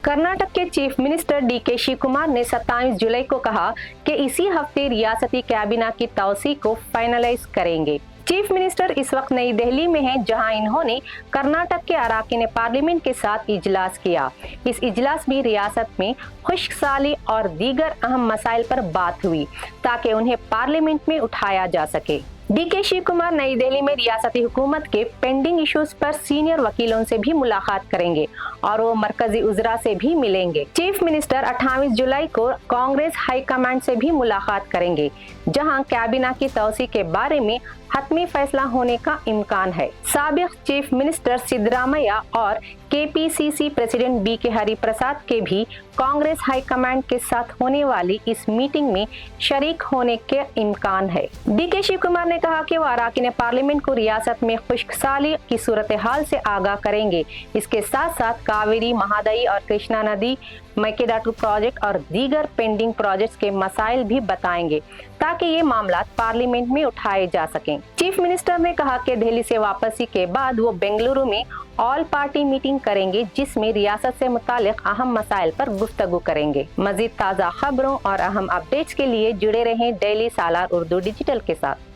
कर्नाटक के chief minister DK Shivakumar ने 27 जुलाई को कहा कि इसी हफ्ते रियासती कैबिनेट की तौसीह को फाइनलाइज करेंगे। चीफ मिनिस्टर इस वक्त नई दिल्ली में हैं, जहां इन्होंने कर्नाटक के अराकीन पार्लियामेंट के साथ इजलास किया। इस इजलास में रियासत में खुश्कसाली और दीगर अहम मसाइल पर बात हुई ताकि उन्हें पार्लियामेंट में उठाया जा सके। डीके शिव कुमार नई दिल्ली में रियासती हुकूमत के पेंडिंग इश्यूज पर सीनियर वकीलों से भी मुलाकात करेंगे और वो मरकजी उजरा से भी मिलेंगे। चीफ मिनिस्टर 28 जुलाई को कांग्रेस हाईकमांड से भी मुलाकात करेंगे, जहां कैबिनेट की तौसीह के बारे में हतमी फैसला होने का इम्कान है। साबिक चीफ मिनिस्टर सिद्धरामैया और केपीसीसी प्रेसिडेंट बीके हरिप्रसाद के भी कांग्रेस हाईकमांड के साथ होने वाली इस मीटिंग में शरीक होने के इम्कान है। डीके शिव कुमार ने कहा कि वो अराकीन पार्लियामेंट को रियासत में खुश्कसाली की सूरत हाल से आगाह करेंगे। इसके साथ साथ कावेरी, महादायी और कृष्णा नदी मेकेदाटू प्रोजेक्ट और दीगर पेंडिंग प्रोजेक्ट्स के मसाइल भी बताएंगे ताकि ये मामला पार्लियामेंट में उठाए जा सकें। चीफ मिनिस्टर ने कहा कि दिल्ली से वापसी के बाद वो बेंगलुरु में ऑल पार्टी मीटिंग करेंगे, जिसमें रियासत से मुतालिक अहम मसाइल पर गुफ्तगू करेंगे। मजीद ताज़ा खबरों और अहम अपडेट्स के लिए जुड़े रहें डेली सालार उर्दू डिजिटल के साथ।